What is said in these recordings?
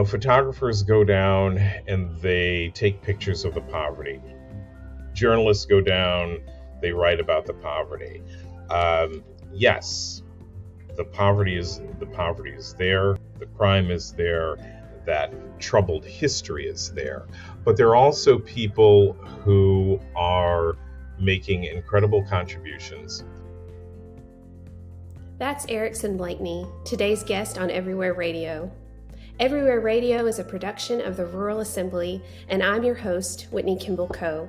photographers go down and they take pictures of the poverty. Journalists go down, they write about the poverty. Yes, the poverty is there, the crime is there, that troubled history is there. But there are also people who are making incredible contributions. That's Erickson Blakney, today's guest on Everywhere Radio. Everywhere Radio is a production of the Rural Assembly, and I'm your host, Whitney Kimball Coe.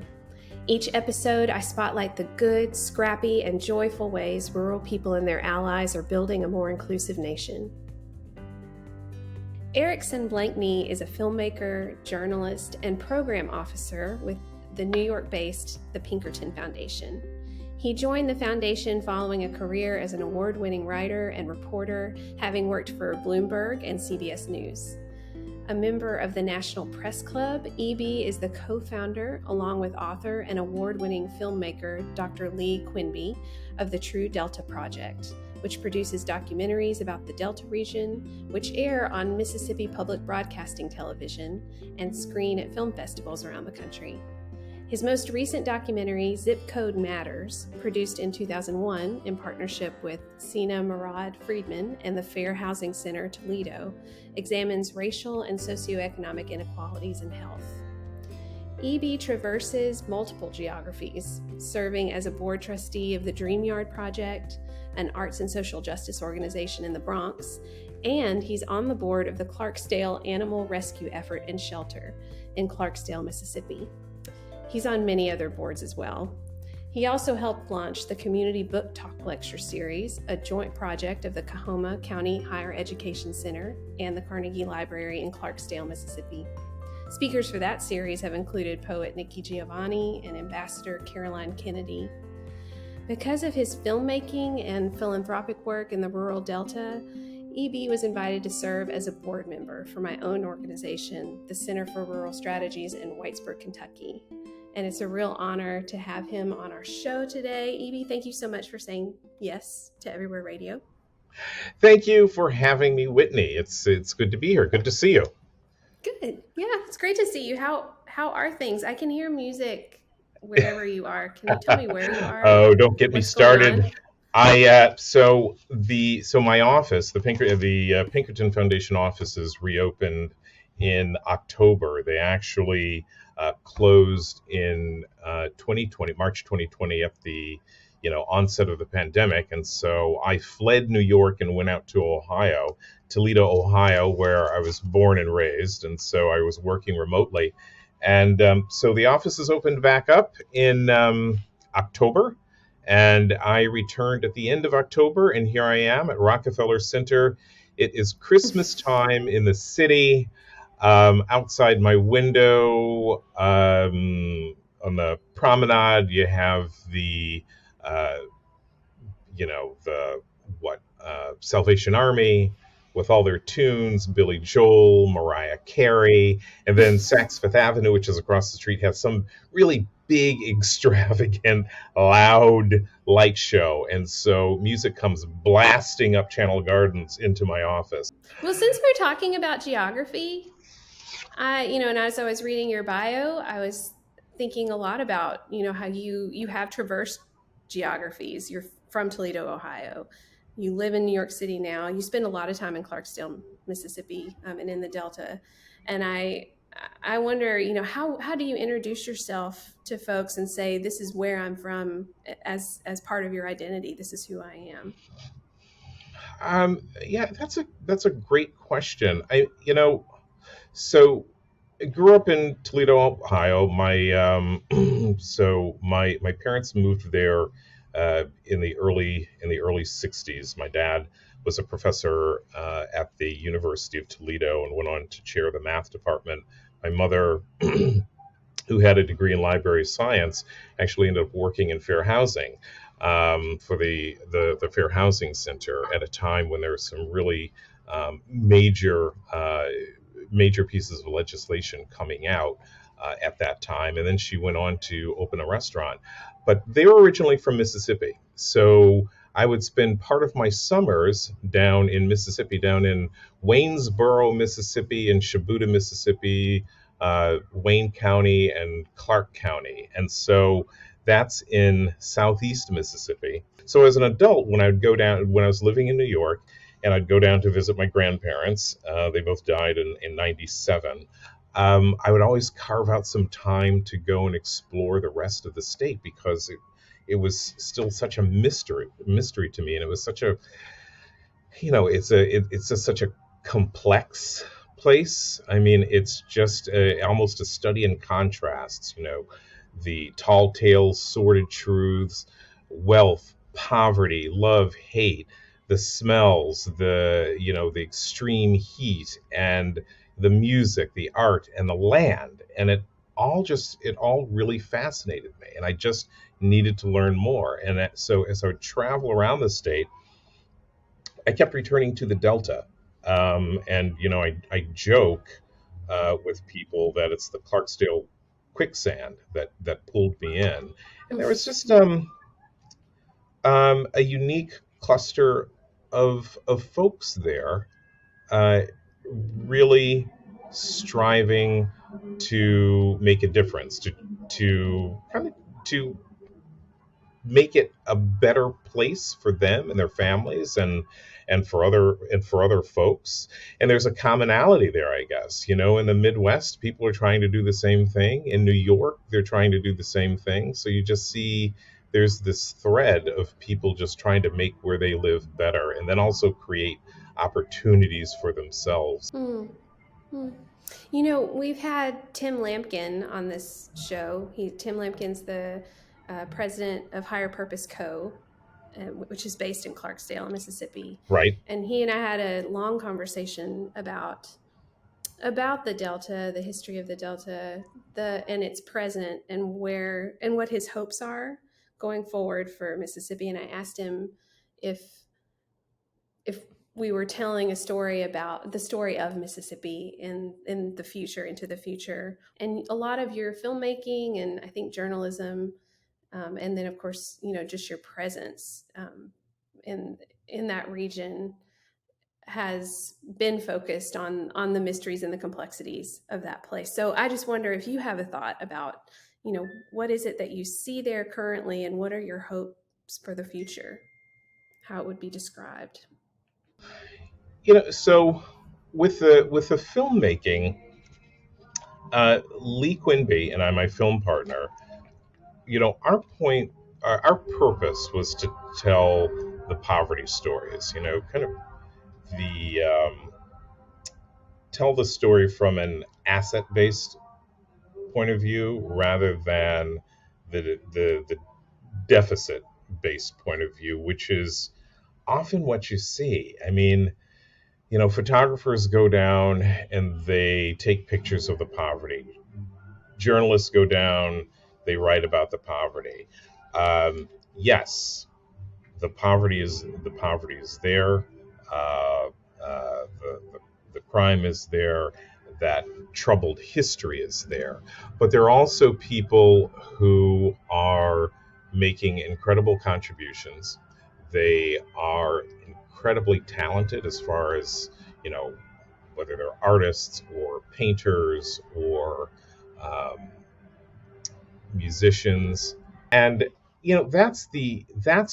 Each episode, I spotlight the good, scrappy, and joyful ways rural people and their allies are building a more inclusive nation. Erickson Blakney is a filmmaker, journalist, and program officer with the New York-based The Pinkerton Foundation. He joined the foundation following a career as an award-winning writer and reporter, having worked for Bloomberg and CBS News. A member of the National Press Club, EB is the co-founder, along with author and award-winning filmmaker Dr. Lee Quinby, of the True Delta Project, which produces documentaries about the Delta region, which air on Mississippi Public Broadcasting Television and screen at film festivals around the country. His most recent documentary, Zip Code Matters, produced in 2001 in partnership with Sena, Mourad, Friedman, and the Fair Housing Center-Toledo, examines racial and socioeconomic inequalities in health. EB traverses multiple geographies, serving as a board trustee of the Dream Yard Project, an arts and social justice organization in the Bronx, and he's on the board of the Clarksdale Animal Rescue Effort and Shelter in Clarksdale, Mississippi. He's on many other boards as well. He also helped launch the Community Book Talk Lecture Series, a joint project of the Coahoma County Higher Education Center and the Carnegie Library in Clarksdale, Mississippi. Speakers for that series have included poet Nikki Giovanni and Ambassador Caroline Kennedy. Because of his filmmaking and philanthropic work in the rural Delta, EB was invited to serve as a board member for my own organization, the Center for Rural Strategies in Whitesburg, Kentucky. And it's a real honor to have him on our show today. EB, thank you so much for saying yes to Everywhere Radio. Thank you for having me, Whitney. It's good to be here. Good to see you. Good. Yeah, it's great to see you. How are things? I can hear music wherever you are. Can you tell me where you are? Oh, don't get me started. So my office, the Pinkerton Foundation office, is reopened in October. They actually closed in 2020, March 2020, at the onset of the pandemic, and so I fled New York and went out to Toledo, Ohio, where I was born and raised, and so I was working remotely, and so the office is opened back up in October, and I returned at the end of October, and here I am at Rockefeller Center. It is Christmas time in the city. Outside my window, on the promenade, you have the Salvation Army with all their tunes, Billy Joel, Mariah Carey, and then Saks Fifth Avenue, which is across the street, has some really big, extravagant, loud light show. And so music comes blasting up Channel Gardens into my office. Well, since we're talking about geography, and as I was reading your bio, I was thinking a lot about, how you have traversed geographies. You're from Toledo, Ohio. You live in New York City now. You spend a lot of time in Clarksdale, Mississippi, and in the Delta. And I wonder, how do you introduce yourself to folks and say, this is where I'm from, as part of your identity? This is who I am. That's a great question. So I grew up in Toledo, Ohio. My parents moved there in the early 60s. My dad was a professor at the University of Toledo and went on to chair the math department. My mother, who had a degree in library science, actually ended up working in fair housing for the Fair Housing Center at a time when there were some really major pieces of legislation coming out at that time. And then she went on to open a restaurant. But they were originally from Mississippi. So I would spend part of my summers down in Mississippi, down in Waynesboro, Mississippi, and Shibuda, Mississippi, Wayne County, and Clark County. And so that's in southeast Mississippi. So as an adult, when when I was living in New York, and I'd go down to visit my grandparents, they both died in 97. I would always carve out some time to go and explore the rest of the state because it was still such a mystery to me, and it was such a such a complex place. I mean, it's just almost a study in contrasts. The tall tales, sordid truths, wealth, poverty, love, hate, the smells, the extreme heat, and the music, the art, and the land, and it all really fascinated me, and I just needed to learn more. And so as I would travel around the state, I kept returning to the Delta. And I joke with people that it's the Clarksdale quicksand that pulled me in, and there was just a unique cluster of folks there, really striving to make a difference, to make it a better place for them and their families, and for other folks. And there's a commonality there, I guess. In the Midwest, people are trying to do the same thing. In New York, they're trying to do the same thing. So you just see there's this thread of people just trying to make where they live better, and then also create opportunities for themselves. We've had Tim Lampkin on this show. Tim Lampkin's the president of Higher Purpose Co., which is based in Clarksdale, Mississippi. Right. And he and I had a long conversation about the Delta, the history of the Delta, and its present, and what his hopes are going forward for Mississippi. And I asked him if we were telling a story about the story of Mississippi in the future, into the future. And a lot of your filmmaking and I think journalism, and then of course, just your presence in that region has been focused on the mysteries and the complexities of that place. So I just wonder if you have a thought about, what is it that you see there currently, and what are your hopes for the future, how it would be described? So with the filmmaking, Lee Quinby and I, my film partner, our purpose was to tell the poverty stories, kind of tell the story from an asset-based point of view rather than the deficit-based point of view, which is often what you see. I mean, photographers go down and they take pictures of the poverty. Journalists go down, they write about the poverty. Yes, the poverty is there. The crime is there. That troubled history is there. But there are also people who are making incredible contributions. They are incredibly talented as far as, whether they're artists or painters or musicians. And, that's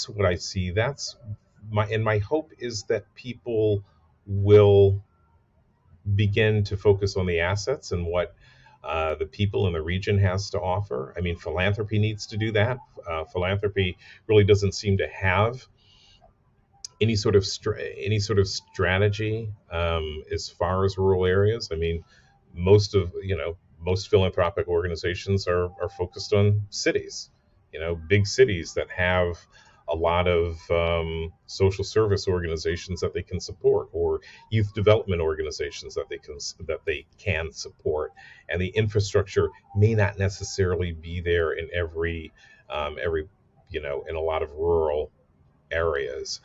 what I see. That's my hope is that people will begin to focus on the assets and what the people in the region has to offer. I mean, philanthropy needs to do that. Philanthropy really doesn't seem to have any sort of strategy as far as rural areas. I mean, most philanthropic organizations are focused on cities, big cities that have a lot of social service organizations that they can support, or youth development organizations that they can support, and the infrastructure may not necessarily be there in every in a lot of rural areas.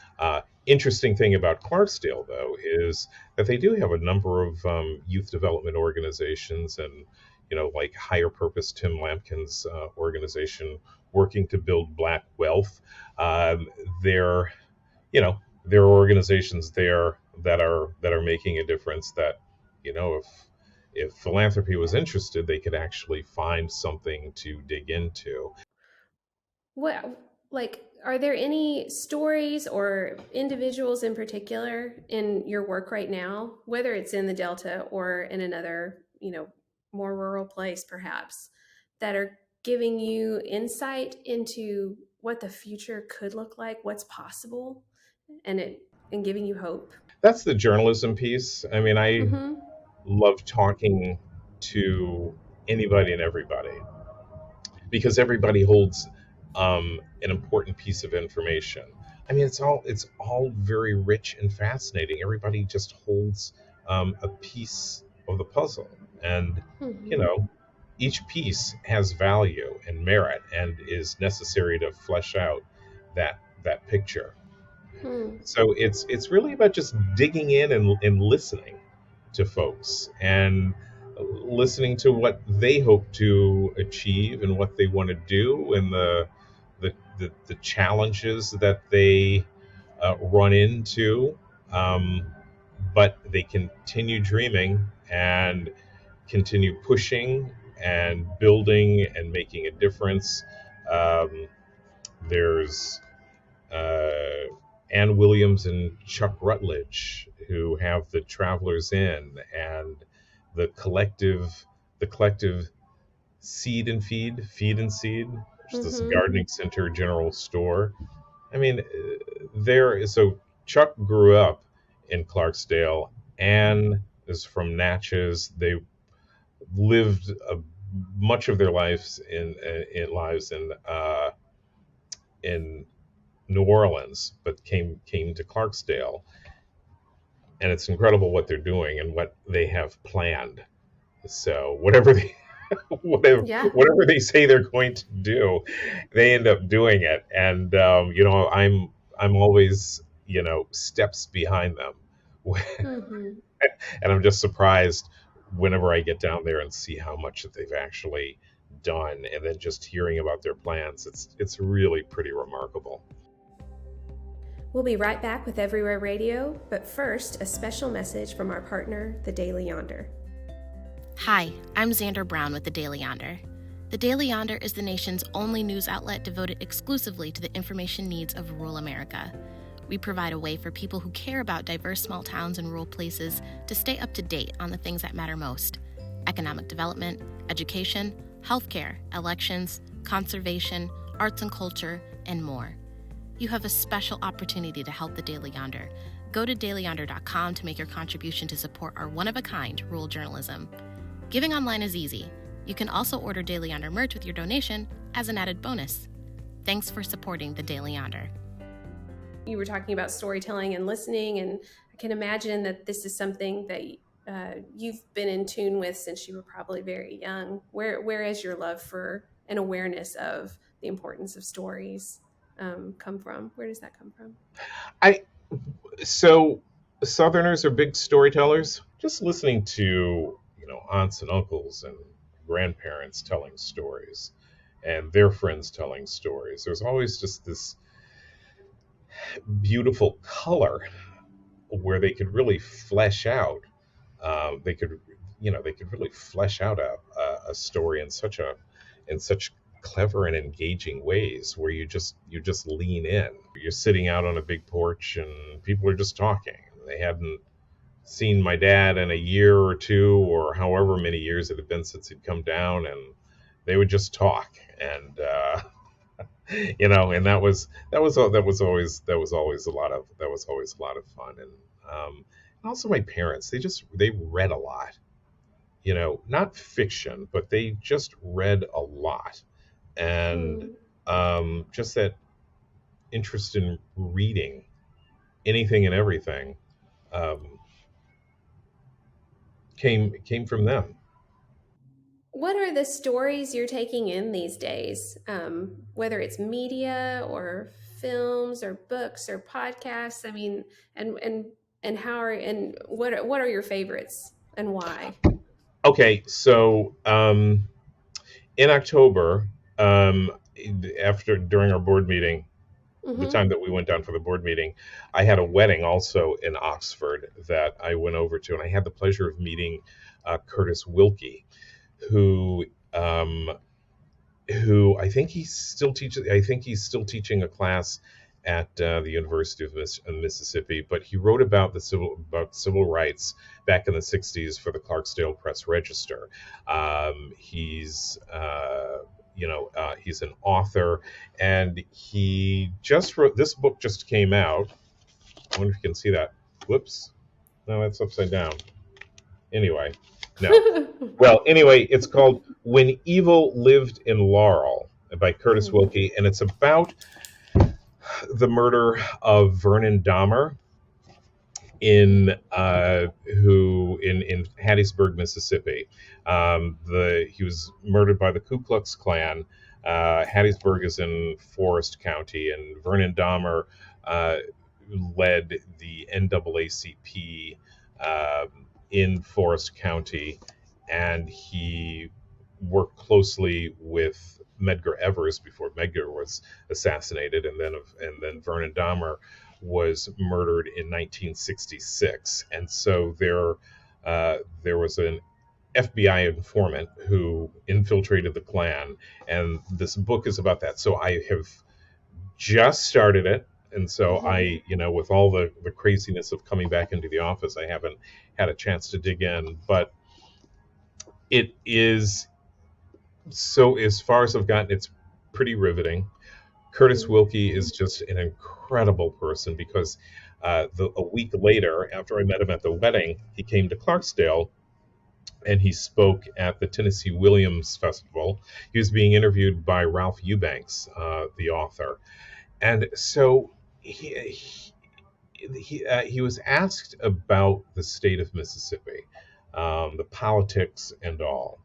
Interesting thing about Clarksdale, though, is that they do have a number of youth development organizations, and like Higher Purpose, Tim Lampkin's organization, working to build Black wealth. They're there are organizations there that are making a difference. That if philanthropy was interested, they could actually find something to dig into. What, like, are there any stories or individuals in particular in your work right now, whether it's in the Delta or in another, more rural place perhaps, that are giving you insight into what the future could look like, what's possible, and giving you hope? That's the journalism piece. I mean, I Mm-hmm. love talking to anybody and everybody, because everybody holds an important piece of information. I mean, it's all very rich and fascinating. Everybody just holds a piece of the puzzle, and you Mm-hmm. know, each piece has value and merit and is necessary to flesh out that picture. Hmm. So it's really about just digging in and listening to folks, and listening to what they hope to achieve and what they want to do, and the challenges that they run into. Um, but they continue dreaming and continue pushing and building and making a difference. Um, there's uh, Ann Williams and Chuck Rutledge, who have the Travelers Inn and the collective Seed and Feed and Seed, which is this Mm-hmm. gardening center general store. I mean, so Chuck grew up in Clarksdale. Ann is from Natchez. They lived much of their lives in New Orleans, but came to Clarksdale, and it's incredible what they're doing and what they have planned. So whatever Yeah. whatever they say they're going to do, they end up doing it. And I'm always steps behind them, Mm-hmm. and I'm just surprised whenever I get down there and see how much that they've actually done, and then just hearing about their plans. It's really pretty remarkable. We'll be right back with Everywhere Radio, but first, a special message from our partner, The Daily Yonder. Hi, I'm Xander Brown with The Daily Yonder. The Daily Yonder is the nation's only news outlet devoted exclusively to the information needs of rural America. We provide a way for people who care about diverse small towns and rural places to stay up to date on the things that matter most: economic development, education, healthcare, elections, conservation, arts and culture, and more. You have a special opportunity to help The Daily Yonder. Go to dailyyonder.com to make your contribution to support our one-of-a-kind rural journalism. Giving online is easy. You can also order Daily Yonder merch with your donation as an added bonus. Thanks for supporting The Daily Yonder. You were talking about storytelling and listening, and I can imagine that this is something that you've been in tune with since you were probably very young. Where has your love for and awareness of the importance of stories come from? Where does that come from? I So Southerners are big storytellers. Just listening to aunts and uncles and grandparents telling stories, and their friends telling stories. There's always just this beautiful color where they could really flesh out. They could, they could really flesh out a story in such clever and engaging ways, where you just lean in. You're sitting out on a big porch and people are just talking. They hadn't seen my dad in a year or two, or however many years it had been since he'd come down, and they would just talk. And that was always a lot of fun. And also my parents, they read a lot. Not fiction, but they just read a lot. And Hmm. just that interest in reading anything and everything um, came from them. What are the stories you're taking in these days? Whether it's media or films or books or podcasts. I mean, and what are your favorites and why? Okay, so in October, after during our board meeting, the time that we went down for the board meeting, I had a wedding also in Oxford that I went over to, and I had the pleasure of meeting Curtis Wilkie, who I think he's still teaching. I think he's still teaching a class at the University of Mississippi. But he wrote about civil rights back in the '60s for the Clarksdale Press Register. He's he's an author, and he just wrote this book. Just came out. I wonder if you can see that. Whoops, no, that's upside down. Anyway, no. Well, anyway, it's called When Evil Lived in Laurel by Curtis Wilkie, and it's about the murder of Vernon Dahmer in Hattiesburg, Mississippi. He was murdered by the Ku Klux Klan. Hattiesburg is in Forest County, and Vernon Dahmer led the NAACP in Forest County, and he worked closely with Medgar Evers before Medgar was assassinated, and then Vernon Dahmer was murdered in 1966. And so there was an FBI informant who infiltrated the Klan, and this book is about that. So I have just started it. And so I, with all the craziness of coming back into the office, I haven't had a chance to dig in. But it is, so as far as I've gotten, it's pretty riveting. Curtis Wilkie is just an incredible person, because a week later, after I met him at the wedding, he came to Clarksdale and he spoke at the Tennessee Williams Festival. He was being interviewed by Ralph Eubanks, the author. And so he was asked about the state of Mississippi, the politics and all.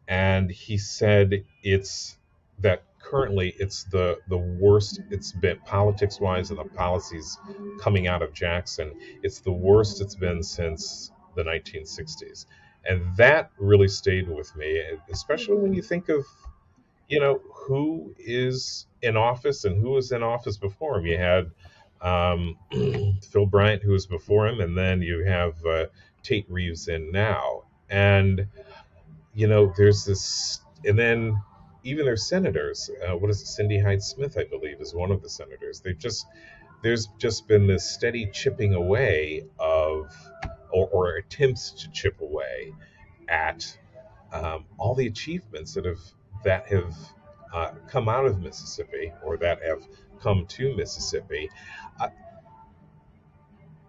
And he said currently it's the worst it's been politics-wise, and the policies coming out of Jackson. It's the worst it's been since the 1960s. And that really stayed with me, especially when you think of, who is in office and who was in office before him. You had Phil Bryant, who was before him, and then you have Tate Reeves in now. And, there's this, and then even their senators, Cindy Hyde-Smith, I believe, is one of the senators. There's just been this steady chipping away of, or attempts to chip away at all the achievements that have come out of Mississippi, or that have come to Mississippi.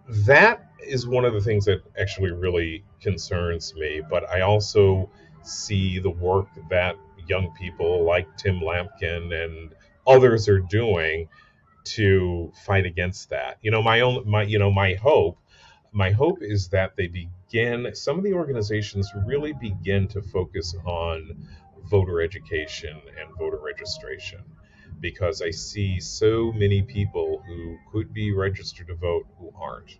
That is one of the things that actually really concerns me. But I also see the work that young people like Tim Lampkin and others are doing to fight against that. My hope is that some of the organizations really begin to focus on voter education and voter registration, because I see so many people who could be registered to vote who aren't,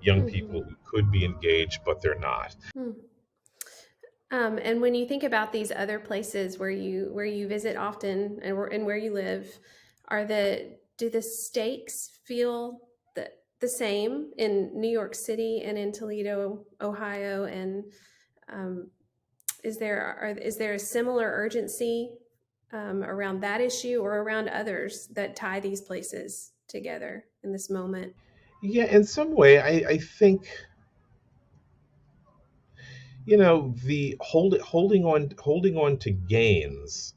young people who could be engaged but they're not. And when you think about these other places where you visit often and where you live, do the stakes feel the same in New York City and in Toledo, Ohio? And is there a similar urgency around that issue or around others that tie these places together in this moment? Yeah, in some way, I think, the holding on to gains,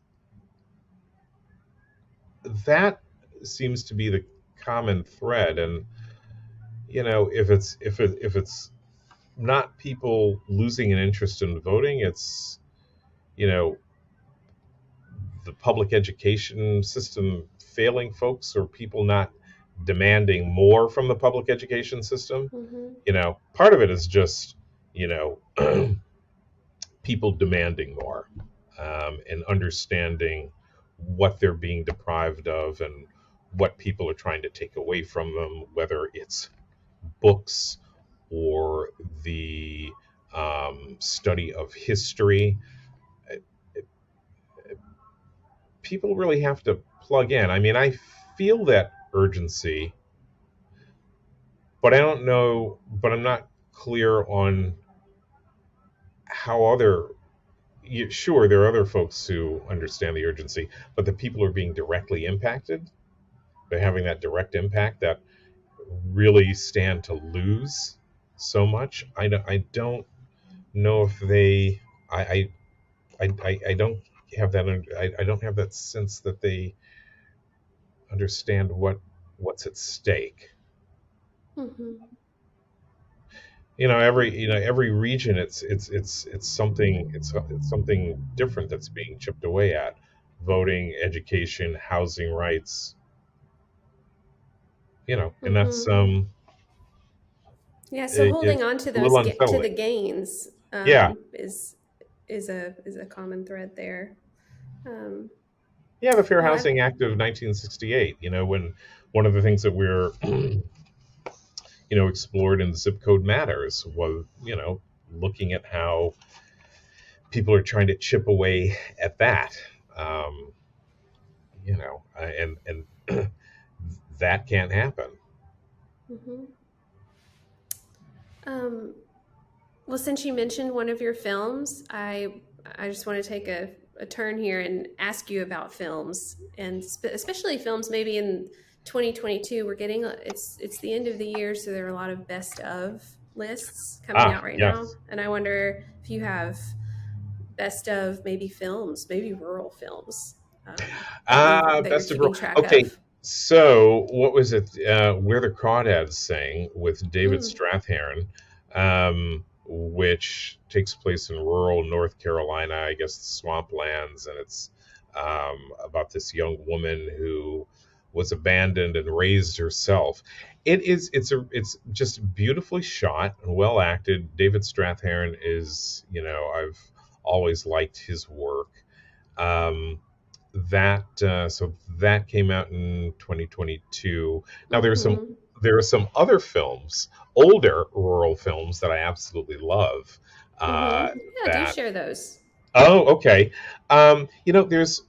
that seems to be the common thread. And if it's not people losing an interest in voting, it's the public education system failing folks, or people not demanding more from the public education system. Part of it is just people demanding more, and understanding what they're being deprived of and what people are trying to take away from them, whether it's books or the study of history. People really have to plug in. I mean, I feel that urgency, but I don't know, but I'm not clear on how other, sure, there are other folks who understand the urgency, but the people who are being directly impacted, they're having that direct impact that really stand to lose so much. I don't know if they, I don't have that, I don't have that sense that they understand what's at stake. Mm-hmm. Every region, it's something, it's something different that's being chipped away at: voting, education, housing rights, and that's Mm-hmm. Yeah, so holding it's on to a little to the unsettling. gains Yeah, is a common thread there. Um, yeah, the Fair well, I've Housing Act of 1968, when one of the things that we're explored in Zip Code Matters was, looking at how people are trying to chip away at that. um, and that can't happen. mhm. um, well, since you mentioned one of your films, I just want to take a turn here and ask you about films, and especially films maybe in 2022. We're getting it's the end of the year, so there are a lot of best of lists coming Ah, out right now, yes. and I wonder if you have best of maybe films, maybe rural films, that you're Best of keeping all. track Okay, of. so what was it? Where the Crawdads Sing with David Mm, Strathairn, which takes place in rural North Carolina, I guess the swamplands, and it's about this young woman who was abandoned and raised herself. It's just beautifully shot and well acted. David Strathairn is, I've always liked his work. Um, that came out in 2022. Now mm-hmm. there are some other films, older rural films that I absolutely love. Mm-hmm. Uh, Yeah, do that share those. Oh, okay. There's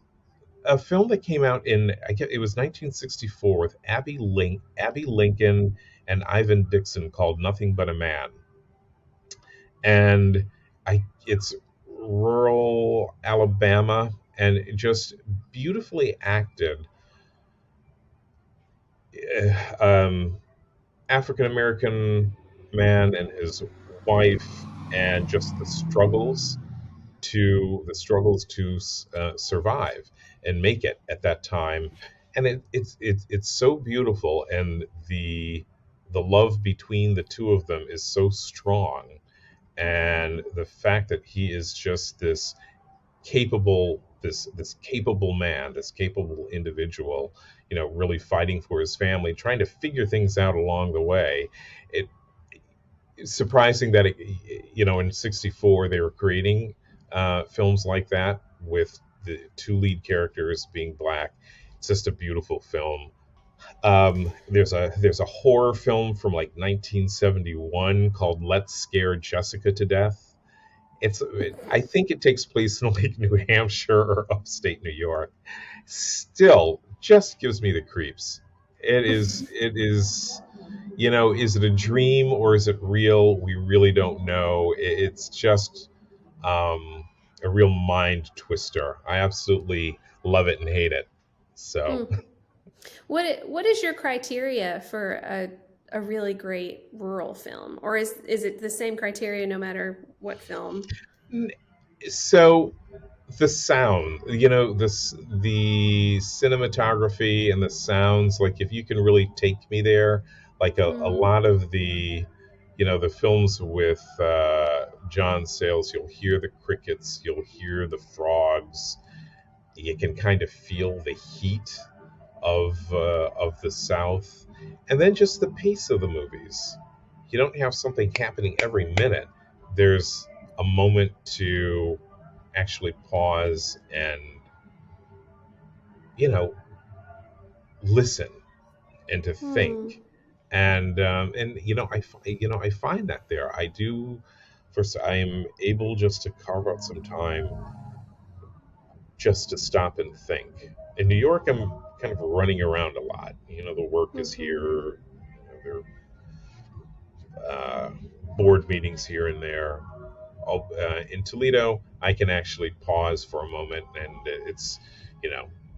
a film that came out in, I guess it was 1964, with Abby Lincoln and Ivan Dixon, called Nothing But a Man, and it's rural Alabama, and just beautifully acted. um, African American man and his wife, and just the struggles to survive and make it at that time. And it's so beautiful, and the love between the two of them is so strong, and the fact that he is just this capable man, this capable individual, really fighting for his family, trying to figure things out along the way. It It's surprising that in '64 they were creating films like that with the two lead characters being black. It's just a beautiful film. There's a horror film from like 1971 called Let's Scare Jessica to Death. I think it takes place in like New Hampshire or upstate New York. Still, just gives me the creeps. It is, is it a dream or is it real? We really don't know. It's just um, a real mind twister. I absolutely love it and hate it. So, Hmm. What is your criteria for a really great rural film, or is it the same criteria no matter what film? so the sound, the cinematography and the sounds, like if you can really take me there, like a Mm-hmm. lot of the films with John Sayles, you'll hear the crickets, you'll hear the frogs, you can kind of feel the heat of the South, and then just the pace of the movies. You don't have something happening every minute. There's a moment to actually pause and you know listen and to Hmm. think. And I find that there I do. First, I am able just to carve out some time just to stop and think. In New York, I'm kind of running around a lot. The work is here. There are board meetings here and there. In Toledo, I can actually pause for a moment, and it's,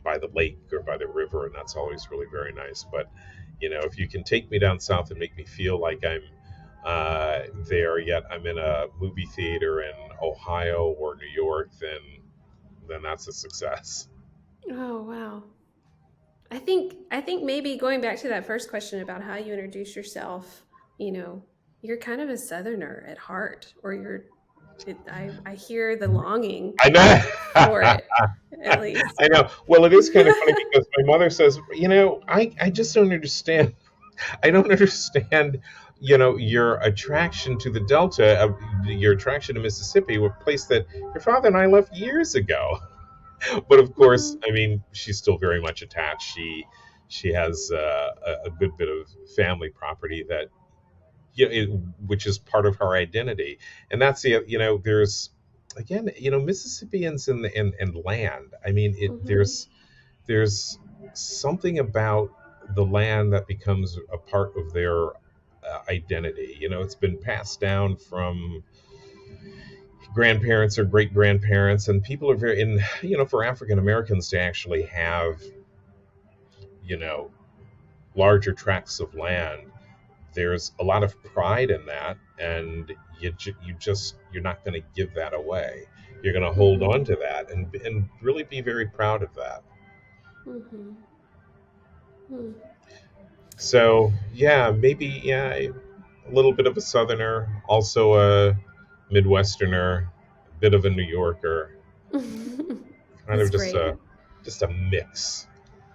by the lake or by the river, and that's always really very nice. But, if you can take me down south and make me feel like I'm there, yet I'm in a movie theater in Ohio or New York, then that's a success. Oh, wow. I think maybe going back to that first question about how you introduce yourself, you're kind of a Southerner at heart, or I hear the longing I know. for it, at least. I know. Well, it is kind of funny because my mother says, I just don't understand. I don't understand, your attraction to the Delta, your attraction to Mississippi, a place that your father and I left years ago. But of course, I mean, she's still very much attached. She has a good bit of family property that, which is part of her identity, and that's there's again, Mississippians and land. I mean, there's something about the land that becomes a part of their identity. It's been passed down from grandparents or great grandparents, and people are very, and for African Americans to actually have larger tracts of land, there's a lot of pride in that, and you're not going to give that away. You're going to hold on to that and really be very proud of that. So maybe a little bit of a Southerner, also a Midwesterner, a bit of a New Yorker, kind of just a mix.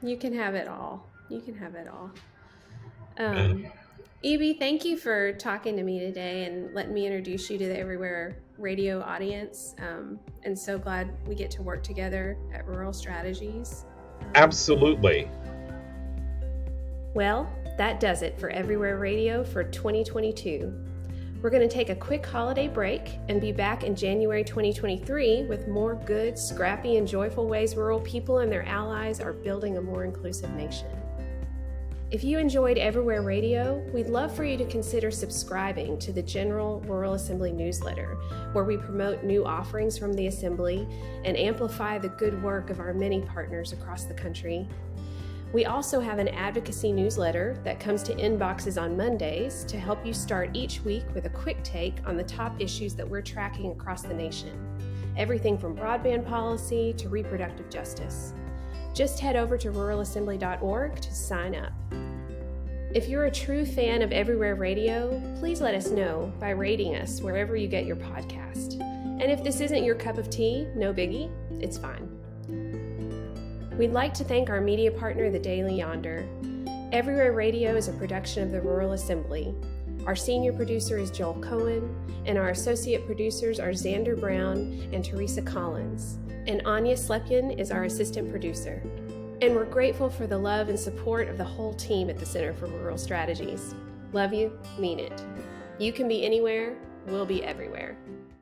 You can have it all. Evie, thank you for talking to me today and letting me introduce you to the Everywhere Radio audience. And so glad we get to work together at Rural Strategies. Absolutely. Well, that does it for Everywhere Radio for 2022. We're going to take a quick holiday break and be back in January 2023 with more good, scrappy, and joyful ways rural people and their allies are building a more inclusive nation. If you enjoyed Everywhere Radio, we'd love for you to consider subscribing to the General Rural Assembly newsletter, where we promote new offerings from the Assembly and amplify the good work of our many partners across the country. We also have an advocacy newsletter that comes to inboxes on Mondays to help you start each week with a quick take on the top issues that we're tracking across the nation. Everything from broadband policy to reproductive justice. Just head over to ruralassembly.org to sign up. If you're a true fan of Everywhere Radio, please let us know by rating us wherever you get your podcast. And if this isn't your cup of tea, no biggie, it's fine. We'd like to thank our media partner, The Daily Yonder. Everywhere Radio is a production of the Rural Assembly. Our senior producer is Joel Cohen, and our associate producers are Xander Brown and Teresa Collins. And Anya Slepyan is our assistant producer. And we're grateful for the love and support of the whole team at the Center for Rural Strategies. Love you, mean it. You can be anywhere, we'll be everywhere.